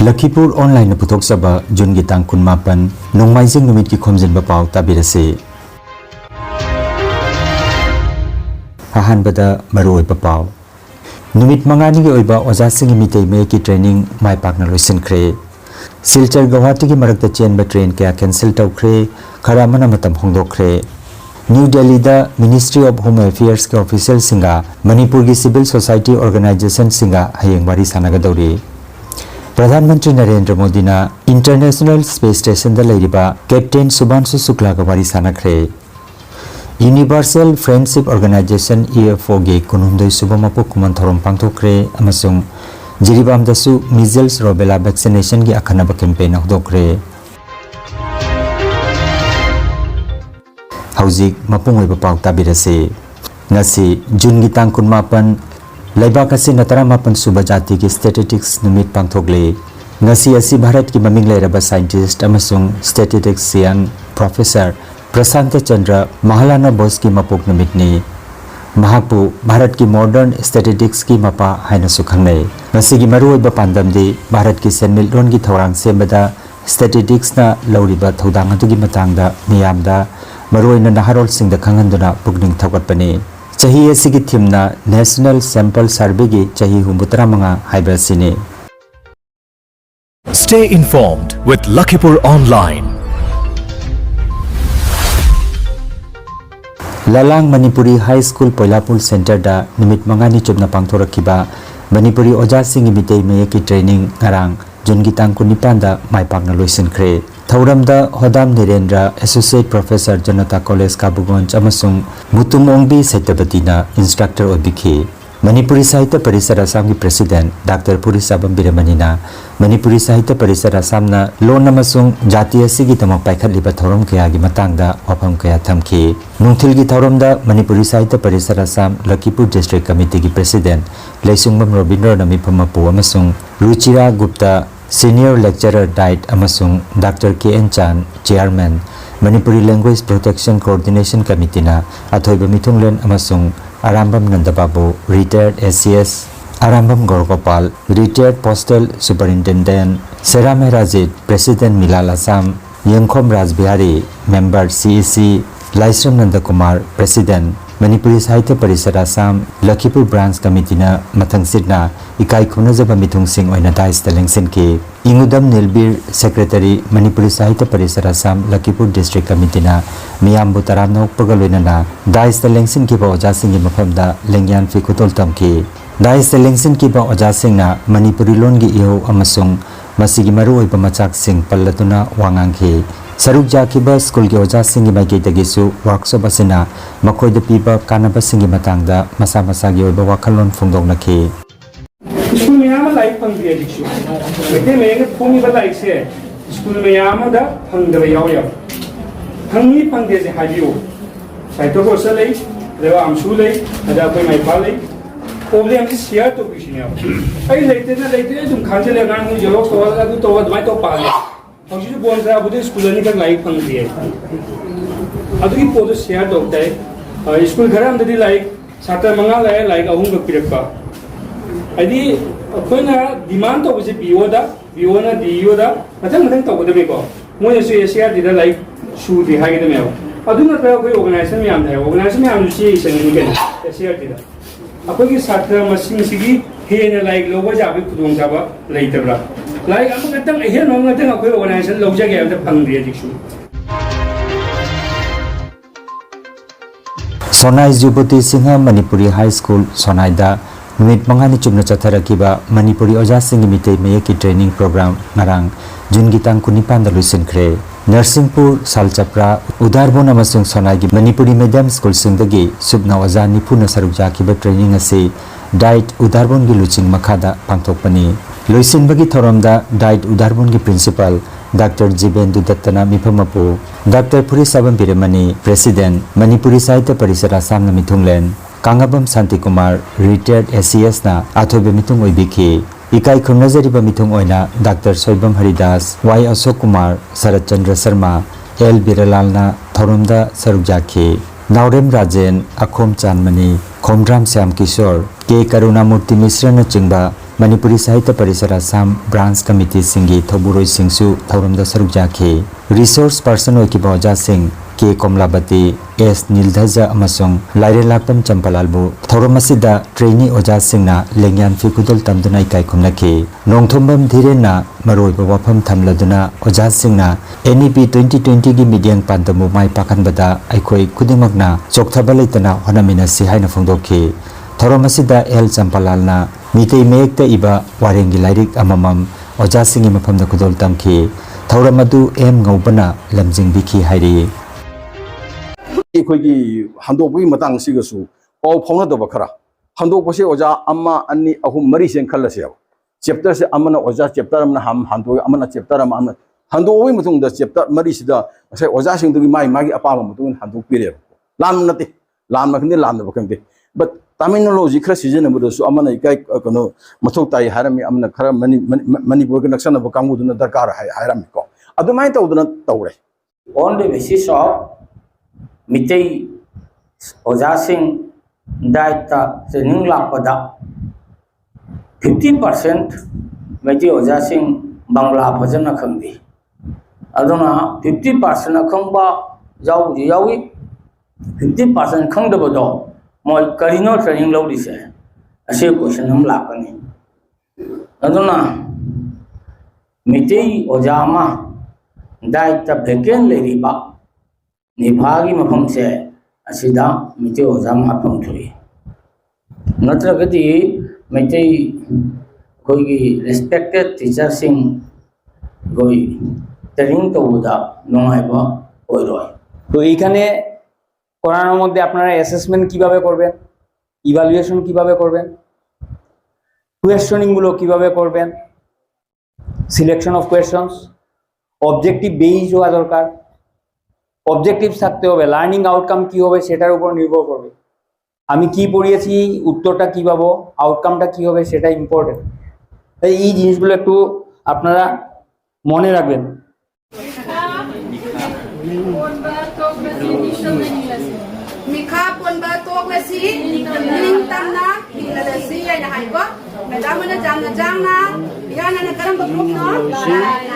Lakhipur online puthok saba Jun gi tang kun mapan nongmaijing numit ki Khomjinba Pao tabirase. Ahanbada maroi Pao. Numit mangani gi oiba oja singi mitei me ki training mai pakna loisin khre. Silchar Guwahati ki marakta chenba train kya cancel tawkhre khara mana matam hongdokkhre. New Delhi da Ministry of Home Affairs ke official singa Manipur ki civil society organization singa hayeng wari sanagadori. Pradhanmantri Narendra Modi na International Space Station da leiriba Captain Subhanshu Shukla ka wari sanakhre. Universal Friendship Organization EFO ge kunumdoi subamapu kuman thorom pangthokre amasung Jiribam dasu measles rubella vaccination gi akhanaba campaign hodokre. Hauzik mapungoi Pao tabirase. Ngasi Jun gi tang kun mapan Laibak asi natara mapan suba jati ki statistics numit pangthokle. Ngasi asi Bharat ki maming lairaba scientist amasung statistics sian Professor Prasanta Chandra Mahalana Bose ki mapok numit ni. Mahapu Bharat ki modern statistics ki mapa haina sukhangne. Ngasi gi maru oiba pandam di Bharat ki senmil ron ki thorang sembada statistics na lauriba thodang atu gi matangda miyamda maru oina naharol singda khangenduna pugning thawatpani. Chahi asigi thimna National Sample Survey gi chahi humbutara manga haiba sini. Stay informed with Lakhipuronline. Lalang Manipuri High School Poilapul Center da nimit mangani chupna pangthorakiba Manipuri oja singi mitei me ki training ngarang Jun gi tang kun nipan da mai pakna loisin khre. Thauramda Hodam Nirendra Associate Professor Janata College Kabugonj amasung Mutum Ongbi Saitabatina instructor obikhi. Manipuri Sahitya Parisar Assam ki President Dr. Puri Sabam Biramanina Manipuri Sahitya Parisar Assam na lon amasung jati asigi tamak paikhatliba thorom kaya gi matangda wafam kaya thamki. Nungthil gi thoramda Manipuri Sahitya Parisar Assam Lakhipur District Committee ki President Leisungmam Robindra Namipamapu amasung Ruchira Gupta Senior Lecturer Diet amasung Dr. K.N. Chan Chairman Manipuri Language Protection Coordination Committee na athoiba mithunglen amasung Arambam Nandababu Retired SCS Arambam Gorgopal Retired Postal Superintendent Serame Rajit President Milal Assam Yengkhom Rajbihari Member CEC Laisram Nandakumar President Manipuri Sahitya Parisar Assam Lakhipur Branch Committee na mathang sitna ikai khunajaba mithung sing oina dais talengsin ki Ingudam Nilbir Secretary Manipuri Sahitya Parisar Assam Lakhipur District Committee na miyambu taram nokpaga loinana dais talengsin ki ba oja sing gi mafamda lengyan fi khutol tamki dais talengsin ki ba oja sing na Manipuri lon gi iho amasung masigi maru oiba machak sing pallatuna wangangki Saruk jakiba school ki oja singi maiki tagisu workshop asina makoida piba kanaba singi matangda masa masa gi oiba wakalon phungdong nakhi. School में यहाँ like पंक्ति है दिक्सु। बेटे मेरे फोनी बताइए से school में यहाँ मदा पंक्ति याव याव। पंक्ति पंक्ति से हाजियो। साइटो को सले, लेवा आमसू ले, अजा कोई माइपा ले। ओबले हमसे शेयर तो किसी ने आओ। अरे लेते हैं तुम खांचे ले गाने मुझे लोग तो वाला तो वाला तो पाले। हमसे जो बोल रहा है बुधे स्कूल ने कर लाइक पंक्ति है। अब तो ये पोस्ट शेयर तो होता है। स्कूल घर हम दे लाइक सातर मंगा लाइक अहूँ का पिरक अदी अखोना डिमांड तो बसे बियोदा बियोना दियोदा मथंग मथंग तो बदबे को मोय से एशिया दिदा लाइक शू दि हागे दमे अदुना पे कोई ऑर्गेनाइजेशन में आम है ऑर्गेनाइजेशन में आम जी संगनि के एशिया दिदा अखो की छात्र मसिंग सिगी हेने लाइक लोबा जाबे खुदोंग जाबा लेतब्रा लाइक हम गतंग हे नो गतंग कोई ऑर्गेनाइजेशन लौजा के अब फंग दिए दिक्सु Sonai Juboti Singha Manipuri High School Sonaida Numit mangani chumna chatharakiba Manipuri oja singi mitei me ki training program ngarang Jun gi tang kunipan da luisin khre. Nursingpur Salchapra Udarbon amasung Sonai gi Manipuri Medium School singdagi subna oja nipuna saruk jakiba training ase Diet Udarbon gi luching makhada pangthokpani. Luisin bagi thoramda Diet Udarbon gi principal Dr. Jibendu Dattana Mipamapu Dr. Puri Sabam Biramani President Manipuri Sahitya Parisar Assam na mithunglen Kangabam Santi Kumar Retired SCS na athoibe mitung oibikhi ikai khumnajariba mitung oina Dr. Soibam Haridas Y Ashok Kumar Sarat Chandra Sharma L Biralal na thorumda saruk jakhi Naurem Rajen Akhom Chanmani Khomram Syam Kishore K Karunamurti Mishra na chingba Manipuri Sahitya Parisar Assam Branch Committee Singi Thoburoi Singsu Thauramda Saruk Jakhi Resource Person Oikiba Oja Singh K Komlabati S Nildhaja amasung Laire Lakpam Champalalbu Thauramasida Trainee Oja Singhna Lengyan Fikudol Tamduna Ikai Khumlaki Nongthombam Dhirena Maroi Bawapam Thamladuna Oja Singhna NEP 2020 gi Mediang Pantamu Mai Pakhanbada Aikoi Kudimakna Chokthaba Leitana Honamina Sihaina Phongdokhi Thauramasida L Champalalna Mitei Mekta Iba Warengi Lairik Amamam Oja Singhi Maphamda Kudol Tamki Thauramadu M Ngaubana Lamjing Biki Hairi ꯑꯩꯈꯣꯏꯒꯤ ꯍꯟꯗꯣꯛꯄꯒꯤ ꯃꯇꯥꯡꯁꯤꯒꯁꯨ ꯄꯥꯎ ꯐꯥꯎꯅꯗꯕ ꯈꯔ ꯍꯟꯗꯣꯛꯄꯁꯦ ꯑꯣꯖꯥ ꯑꯃ ꯑꯅꯤ ꯑꯍꯨꯝ ꯃꯔꯤꯁꯦ ꯈꯜꯂꯁꯦꯕ ꯆꯦꯞꯇꯔꯁꯦ ꯑꯃꯅ ꯑꯣꯖꯥ chapter ꯑꯃꯅ ꯍꯟꯗꯣꯛꯏ ꯑꯃꯅ ꯆꯦꯞꯇꯔ ꯑꯃ ꯍꯟꯗꯣꯛꯑꯕꯒꯤ ꯃꯇꯨꯡꯗ ꯆꯦꯞꯇꯔ ꯃꯔꯤꯁꯤꯗ ꯉꯁꯥꯏ ꯑꯣꯖꯥꯁꯤꯡꯗꯨꯒꯤ ꯃꯥꯒꯤ ꯑꯄꯥꯝꯕ ꯃꯇꯨꯡ ꯏꯟꯅ ꯍꯟꯗꯣꯛꯄꯤꯔꯦꯕ ꯂꯥꯟꯕ ꯅꯠꯇꯦ ꯂꯥꯟꯕ ꯈꯪꯗꯦ ꯂꯥꯟꯗꯕ ꯈꯪꯗꯦ ꯕꯠ ꯇꯔꯃꯤꯅꯣꯂꯣꯖꯤ ꯈꯔ ꯁꯤꯖꯤꯟꯅꯕꯗꯁꯨ ꯑꯃꯅ ꯏꯀꯥꯏ ꯀꯩꯅꯣ ꯃꯊꯧ ꯇꯥꯏ ꯍꯥꯏꯔꯝꯃꯤ ꯑꯃꯅ ꯈꯔ ꯃꯅꯤꯄꯨꯔꯒ ꯅꯛꯁꯟꯅꯕ ꯀꯥꯡꯕꯨꯗꯨꯅ ꯗꯔꯀꯥꯔ ꯍꯥꯏꯔꯝꯃꯤꯀꯣ ꯑꯗꯨꯃꯥꯏꯅ ꯇꯧꯗꯅ ꯇꯧꯔꯦ on the basis of Mitei Ojasing Daita training lakpada 50% Mitei Ojasing Bangla Pajana Khangdi Aduna 50% Khangba Yawi 50% Khangdabado Moi Karino training low this a shape question lakani Aduna Mitei Ojama Daita Pekin Lady Ba Nipagi Mapamse Asida Mitei Ojam Apam Tui Natragati Mitei Kogi respected teacher sing Goi Tering to Buddha Nongaiba Oiroi. তো এইখানে করানোর মধ্যে আপনারা assessment কিভাবে করবেন, evaluation কিভাবে করবেন, কোয়েশ্চনিং গুলো কিভাবে করবেন, selection of questions, objective based হওয়া দরকার, অবজেক্টিভ থাকতে হবে, লার্নিং আউটকাম কি হবে সেটার উপর নির্ভর করবে। আমি কি পড়িয়েছি উত্তরটা কি পাবো, আউটকামটা কি হবে সেটা ইম্পর্টেন্ট। তাই এই জিনিসগুলো একটু আপনারা মনে রাখবেন। Mika pun batok lesi, ning tanna, hingga lesi yang hai ko. Medam mana jang na, ya na karam group no,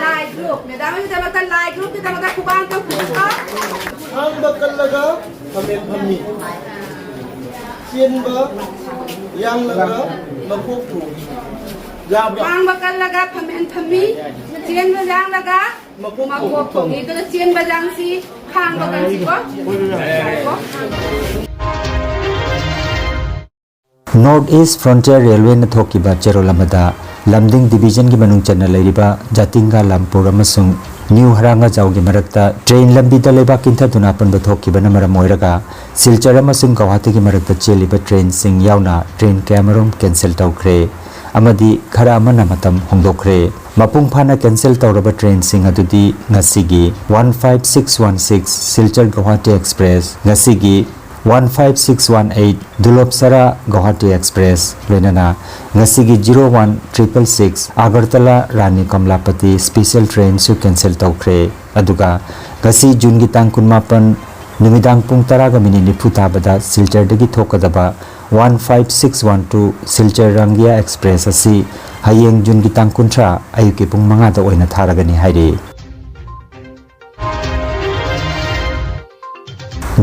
live group. Medam kita makan live group, kita makan kubang tu kuka. Ang bakal laga, kami kami. Sian ba, yang laga, makuk tu. Ang bakal laga kami, sian ba yang laga, makuk tu. Itu sian ba yang si. North East Frontier Railway na thokiba Cherolamada Lamding Division gi manung chana leiriba Jatinga Lampur amasung New Haranga Jaugi marakta train lambi da leba kinta duna pan ba thokiba na maram oiraga Silchar amasung Guwahati gi marakta cheliba train sing yauna train Cameron cancel tawkhre amadi khara amana matam hongdokre Mapung phana cancel tawraba train sing adudi ngasigi 15616 Silchar Guwahati Express ngasigi 15618 Dulopsara Guwahati Express Lenana ngasigi 01666 Agartala Rani Kamlapati special train su cancel tawkhre aduga ngasi June gi tang 18 numidang pung 10:40 bada Silchar dagi thokadaba 15612 Silchar Rangia Express asi hayeng June gi tang 19 ayuki pung 5 da oina tharagani hairi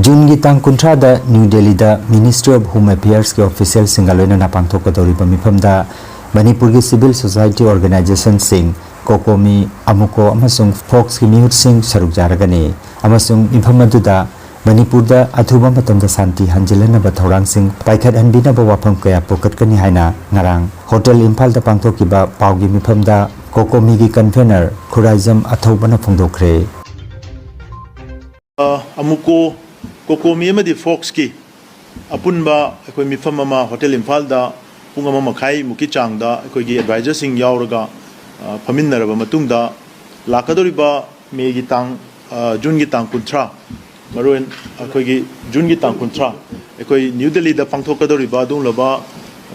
June gi tang 19 da New Delhi da Ministry of Home Affairs ke official singaloina na pangthokadori pamifamda Manipur gi civil society organization sing Kokomi Amuko amasung Fox ki mihut sing saruk jaragani amasung infamaduda Manipur da athuba matamda santi hanjilana ba thorang sing paikhat anbina ba wafam kaya pokat kani haina ngarang hotel Imphal da pangthokiba paugi mifamda Kokomi gi convener Khuraizam athobana phongdokre Amuko Kokomi amadi Fox ki apunba akoi mifam ama hotel Imphal da pung ama makhai muki chang da akoi gi advisor sing yauraga phaminaraba matungda lakadoriba me gi tang June gi tang 19 Maruin akoi June gi tang 19 akoi New Delhi da pangthokadoriba dunglaba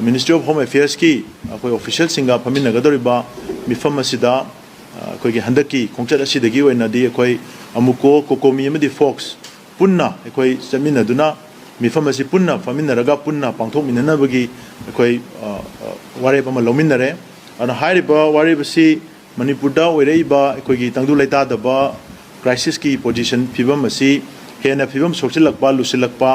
Ministry of Home Affairs ki akoi official singa phaminagadoriba mifam asida akoi gi handaki khongchat asidagi oina di akoi Amuko Kokomi amadi Fox punna akoi chamina duna mifam asi punna faminaraga punna pangthok minana bagi akoi warep ama lominare ana hairiba warep si manipur da oireiba aikogi tangdu leita da ba crisis ki position phibam asi hena phibam sokchilakpa lusilakpa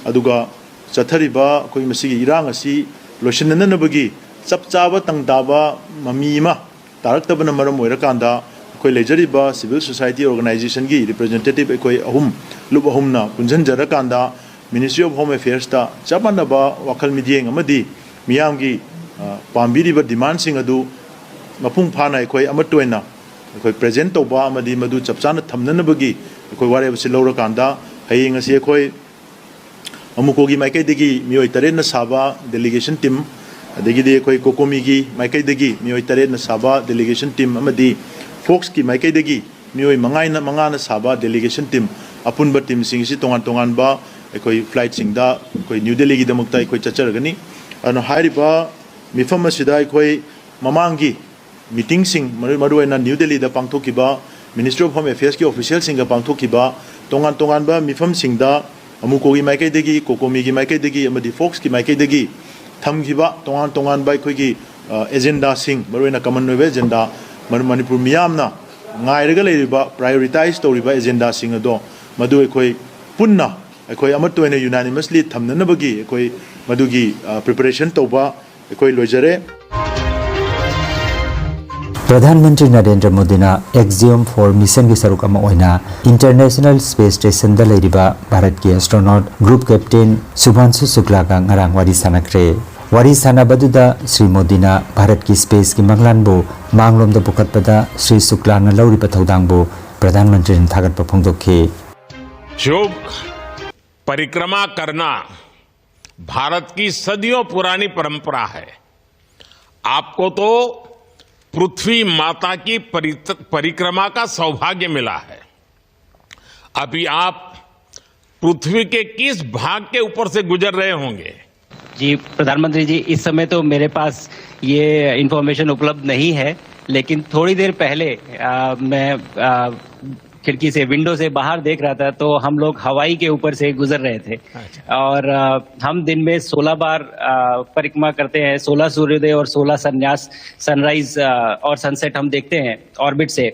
aduga chathariba koi masigi irang asi losinanabagi chapchaba tangdaba mamima taraktabana maram oirakanda koi lejariba civil society organization gi representative koi ahum lub ahumna punjanjarakanda Ministry of Home Affairs ta chapanaba wakal midieng amadi miyam gi pambiriba demand sing adu mapung phana koi amatoina koi present toba amadi madu chapchana thamnanabagi koi wareba si lawrakanda hayeng asi koi amukogi maikai degi mioi tare na saba delegation team adegi de koi kokomi gi maikai degi mioi tare na saba delegation team amadi Fox ki maikai degi mioi mangana saba delegation team apunba team sing si tongan ba koi flight sing da koi New Delhi gi damukta koi chacharagani ano hairiba mifam asida koi mamangi meeting sing maruena New Delhi da pangthokiba Ministry of Home Affairs ki official sing ga pangthokiba tongan ba mifam sing da amukogi maikai degi kokomi gi maikai degi amadi Fox ki maikai degi thamgiba tongan ba koi gi agenda sing maruena common web agenda manipur miyamna ngairaga leiriba prioritize toriba agenda sing ado madu koi punna koi amatoina unanimously thamnanabagi koi madugi preparation toba koi lojare प्रधानमंत्री नरेंद्र मोदी ना axiom 4 mission की सरुक अमा ओइना international space station दा लेरिबा भारत की astronaut group captain Shubhanshu Shukla का ngaraang wari sanakre wari sanabadudha Sri Modi na Bharat की space की मंगलानबो मांगलोम दा बुकतपदा श्री शुक्ला ना लौरिबा थौदांगबो प्रधानमंत्री ने थागतपा फोंदोखे योग परिक्रमा करना भारत की सदियों पुरानी परंपरा है। आपको तो पृथ्वी माता की परिक्रमा का सौभाग्य मिला है। अभी आप पृथ्वी के किस भाग के ऊपर से गुजर रहे होंगे? जी प्रधानमंत्री जी, इस समय तो मेरे पास ये इंफॉर्मेशन उपलब्ध नहीं है, लेकिन थोड़ी देर पहले मैं खिड़की से विंडो से बाहर देख रहा था तो हम लोग हवाई के ऊपर से गुजर रहे थे। और हम दिन में 16 बार परिक्रमा करते हैं, 16 सूर्योदय और 16 संन्यास सनराइज और सनसेट हम देखते हैं ऑर्बिट से।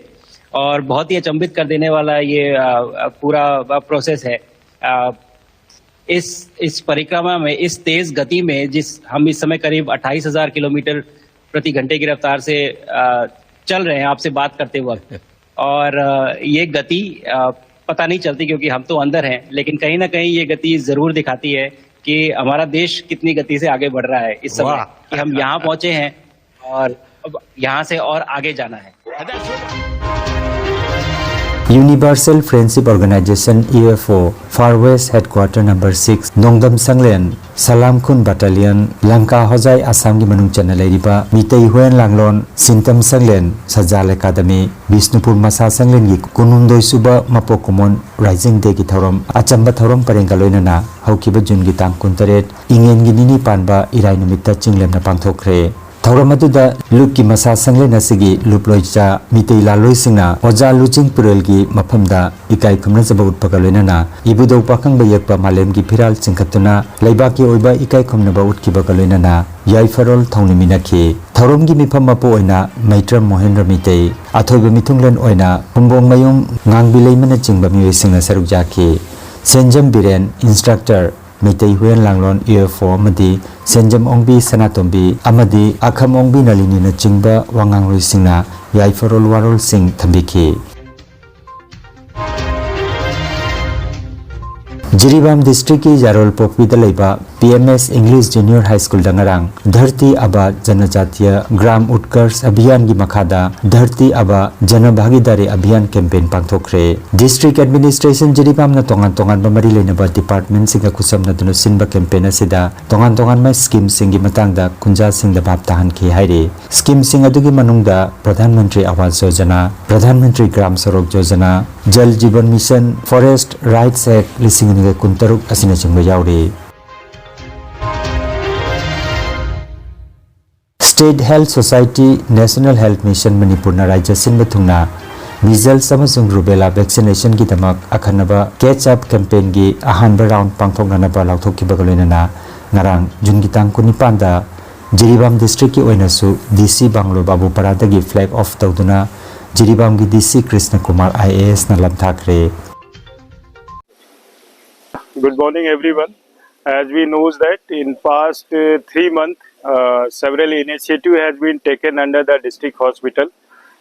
और बहुत ही अचंभित कर देने वाला ये पूरा प्रोसेस है। इस परिक्रमा में इस तेज गति में हम इस समय करीब 28,000 किलोमीटर प्रति घंटे की रफ्तार से चल रहे हैं आपसे बात करते वक्त। और ये गति पता नहीं चलती क्योंकि हम तो अंदर हैं, लेकिन कहीं ना कहीं ये गति जरूर दिखाती है कि हमारा देश कितनी गति से आगे बढ़ रहा है इस समय कि हम यहाँ पहुंचे हैं और अब यहाँ से और आगे जाना है। Universal Friendship Organization UFO Far West Headquarter Number 6 Nongdam Sanglen Salam Khun Battalion Lanka Hojai Assam gi manung chana leiriba Mitei Huan Langlon Sintam Sanglen Sajal Academy Bishnupur Masa Sanglen gi kunundoi suba mapokomon Rising Day gi thorom achamba thorom parenga loinana haukiba June gi tang 19 ingen gi nini panba irai numitta chinglemna pangthokre Thauramatuda Luki Masa Sanglen asigi Luploicha Mitei Laloi Singna Oja Luching Purel gi mafamda ikai khumna jaba utpagaloinana Ibudo Pakang Bayakpa Malem gi Phiral Chingkhatuna Laibaki Oiba ikai khumna ba utkibagaloinana Yaifarol Thongniminakhi Thaurom gi mifam mapo oina Maitram Mohendra Mitei Athoiba Mithunglen oina Pumbong Mayung Ngangbileimana Chingba Miwe Singna Saruk Jakhi Senjam Biren Instructor Mitei Huan Langlon UFO Madi Senjam Ongbi Sanatombi Amadi Akham Ongbi Nalini na Chingba Wangang Roi Singna Yaifarol Warol Singh Thambiki Jiribam District ki Jarol Pokpi Dalaiba PMS English Junior High School Dangarang Dharti Aba Janajatiya Gram Utkars Abhiyan gi makhada Dharti Aba Jana Bhagidari Abhiyan campaign pangthokre District Administration Jiribam na tongan bamari leinaba department singa kusam na dunu sinba campaign asida tongan ma scheme singi matangda kunja singda bab tahan ki haire scheme sing adugi manungda Pradhan Mantri Awas Yojana Pradhan Mantri Gram Sorok Yojana Jal Jeevan Mission Forest Rights Act lising kuntaruk asina chingba yauri State Health Society National Health Mission Manipur na Rajya Sinba Thungna measles amasung rubella vaccination ki damak akhanaba catch up campaign gi ahanba round pangthoknanaba lauthokibagaloinana ngarang June gitang 19 da Jiribam district ki oinasu DC Banglo Babu Paradagi flag off tawduna Jiribam gi DC Krishna Kumar IAS na lamthakre. Good morning, everyone. As we know that in past 3 months, several initiative has been taken under the district hospital.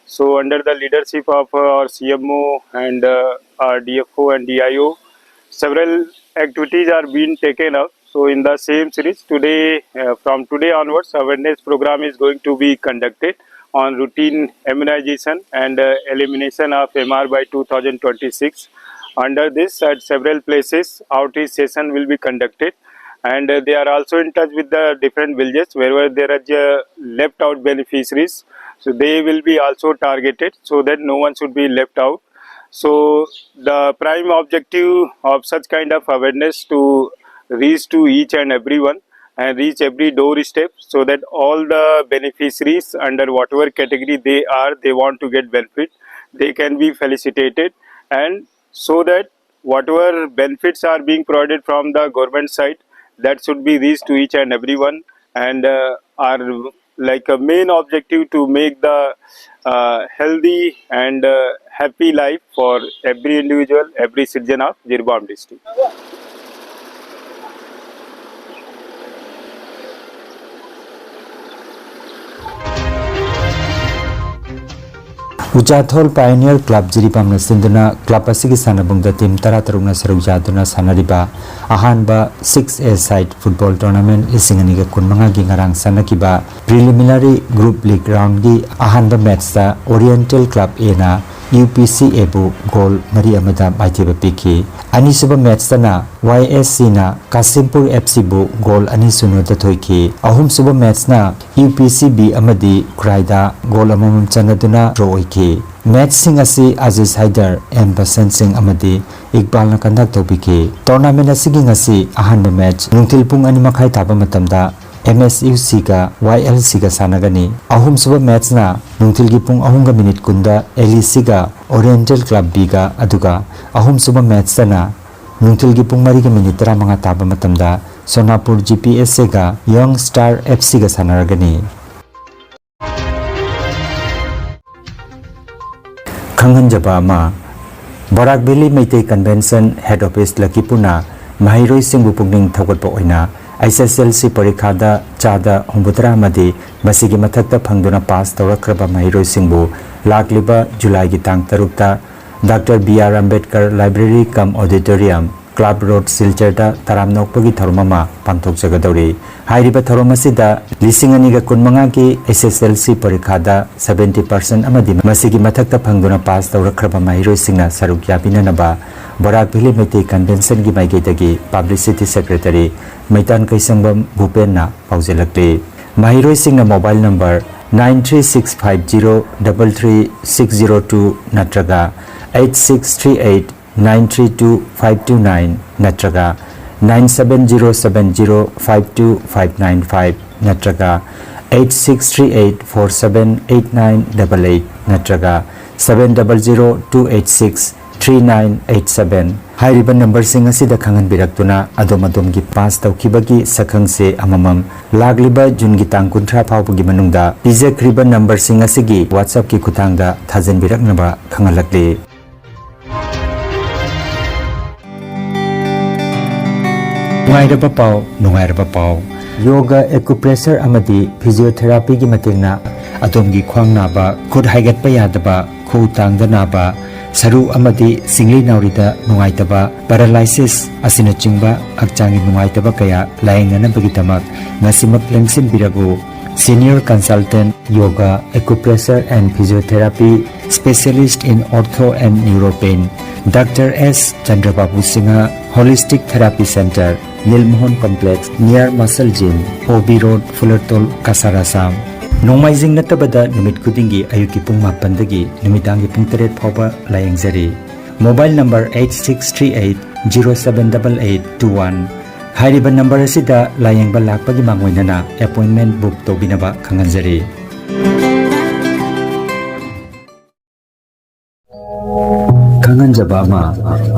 So under the leadership of our CMO and our DFO and DIO, several activities are being taken up. So in the same series, today, from today onwards, awareness program is going to be conducted on routine immunization and elimination of MR by 2026. Under this, at several places, outreach session will be conducted, and they are also in touch with the different villages wherever there are left out beneficiaries. So they will be also targeted so that no one should be left out. So the prime objective of such kind of awareness to reach to each and everyone and reach every doorstep so that all the beneficiaries under whatever category they are, they want to get benefit, they can be felicitated, and so that whatever benefits are being provided from the government side, that should be reached to each and everyone, and are like a main objective to make the healthy and happy life for every individual, every citizen of Jiribam district. Ujathol Pioneer Club Jiribam na sinduna club asigi sanabungda team tarataruna saruk jaduna sanariba ahanba 6A side football tournament lisinganiga kunmanga gi ngarang sanakiba preliminary group league round gi ahanba match ta Oriental Club A na UPC Ebu goal mari amada maitiba piki anisuba match tana YSC na Kasimpur FC bu goal anisuno da thoiki ahum suba match na UPC B amadi Kraida goal amamam chanaduna draw oiki match sing asi Aziz Haider and Basan Singh amadi Iqbal na conduct tobiki tournament asigi ngasi ahanba match nungtil pung 2:30 taba matamda MSUC ga YLC ga sanagani ahum suba match na nungtil gi pung 3:00 kunda LEC ga Oriental Club B ga aduga ahum suba match na nungtil gi pung 3:30 taba matamda Sonapur GPS ga Young Star FC ga sanaragani Khomjinba Pao Barak Valley Meitei Convention Head Office Lakhipurna Mahiroi Singbu Pungning Thawatpa oina SSLC Parikhada Chada Humbutra Madi Masigi Mathakta Phangduna Pass Tawrakraba Mahiroi Singbu Lakliba July gi tang 3 Dr. B.R. Ambedkar Library cum Auditorium Club Road Silcherta Taramnokpagi Tharumama Pangthok Jagadori Hairiba Tharumasida Lisinganiga Kunmanga ki SSLC Parikhada 70% amadi Masigi Mathakta Phangduna Pass Tawrakraba Mahiroi Singna Saruk Yapinanaba Barak Valley Meitei Convention gi Maigedagi Publicity Secretary Maitan Kaisambam Bhupenna Paujelakle Mahiroi Singna mobile number 93650333602 natraga 8638932529 natraga 9707052595 natraga 8638478988 natraga 7002863987 Hairiba number sing asida khangan biraktuna adom gi pass tawkibagi sakhangse amamam lagliba jungi tang 30 phawbagi manungda pizekriba number sing asigi WhatsApp ki khutangda thajen biraknaba khangalakle Nungairaba Pao Yoga acupressure amadi physiotherapy gi matingna atomgi khwang naba khud haigat pa yadaba khu tangda naba saru amadi singli naurida nungaitaba paralysis asina chingba akchangi nungaitaba kaya laingana bagitamak ngasimak lengsin birago Senior Consultant Yoga Acupressure and Physiotherapy Specialist in Ortho and Neuropain Dr. S. Chandrababu Singha Holistic Therapy Center Nilmohon Complex near Muscle Gym OB Road Fullertol Kasarasam Nomaizing natabada numit kudingi ayuki pung mapandagi numitangi pung 3 phawba layengzari Mobile number 8638078821 Hairiba number asida layengba lakpagi mangoinana appointment book tobinaba खंगनजबा मा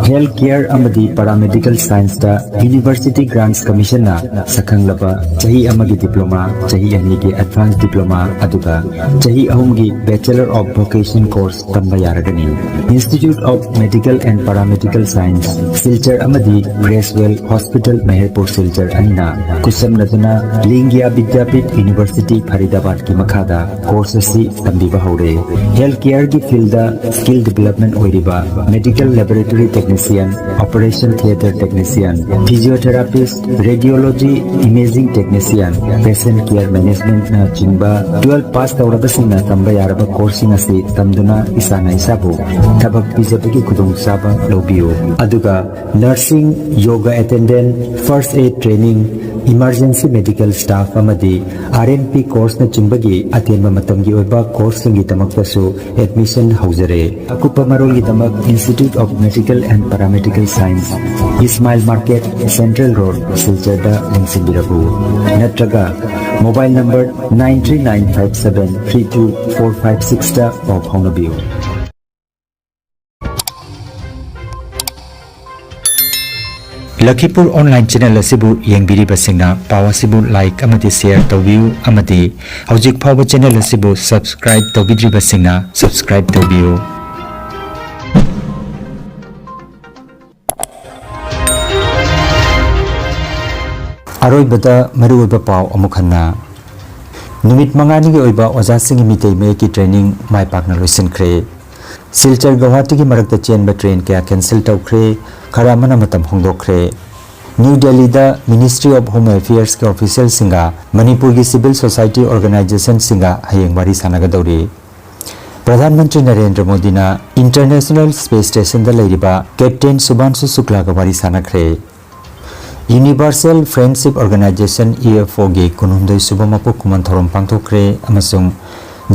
health care अमदी paramedical science दा university grants commission ना सकंगलबा चही अमगी diploma चही अनी के advance diploma अदुगा चही अहुमगी बैचलर ऑफ वोकेशन कोर्स तंबा यारगनी Institute of Medical and Paramedical Science Silchar अमदी ग्रेसवेल हॉस्पिटल मेहरपुर सिलचर अन्ना कुसम नदना लिंगिया विद्यापीठ यूनिवर्सिटी फरीदाबाद की मखादा कोर्स सी तंबीबा हौरे हेल्थ केयर की फील्ड स्किल डेवलपमेंट ओइरिबा medical laboratory technician operation theatre technician physiotherapist radiology imaging technician patient care management ना चिंबा 12 पास तौरबसिंगना तंबा यारबा कोर्सिंग असी तमदुना इसाना इसाबु थबक पिजबगी खुदुंग साबा लोबियो अदुगा nursing yoga attendant first aid training emergency medical staff अमदी आरएनपी कोर्स न चिंबगी अतेंबा मतमगी ओइबा कोर्स संगी तमक्तसु एडमिशन हौजरे अकुपा मरोलगी तमक Institute of Medical and Paramedical Science Ismail Market Central Road सिलचरदा लिंक्सिबिरबु नत्रगा मोबाइल नंबर 9395732456 दा पाउ फाउनबियो लखीपुर ऑनलाइन चैनल असिबु येंबिरिबसिंगना पाव असिबु लाइक अमति शेयर तौबियु अमति हौजिक फाव चैनल असिबु सब्सक्राइब तौबिद्रिबसिंगना सब्सक्राइब तौबियु अरोइबदा मरुओइबा पाव अमुखन्ना नुमित मंगानी के ओइबा ओजासिंग मितै मे की ट्रेनिंग माय पाकना लोइसिनख्रे सिलचर गुवाहाटी की मरकता चेनबा ट्रेन क्या कैंसिल तौख्रे खरा मना मतम होंदोख्रे न्यू दिल्ली दा मिनिस्ट्री ऑफ होम अफेयर्स के ऑफिशियल सिंगा मणिपुर की सिविल सोसाइटी ऑर्गेनाइजेशन सिंगा हयेंग वारी सानागदौरी प्रधानमंत्री नरेंद्र मोदी ना इंटरनेशनल स्पेस स्टेशन दा लेरिबा कैप्टन सुभांशु शुक्ला का वारी सानाख्रे यूनिवर्सल फ्रेंडशिप ऑर्गेनाइजेशन EFO गे कुनुमदई सुबमपु कुमन थोरम पांथोख्रे अमसुंग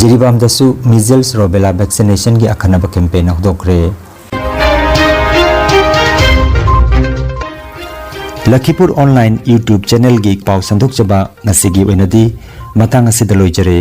जिरीबाम दसु मिजल्स रोबेला वैक्सीनेशन की अखनब कैंपेन हौदोख्रे लखीपुर ऑनलाइन यूट्यूब चैनल की पाव संदोक जबा नसिगी ओइनदी मतंग असिद लोइजरे।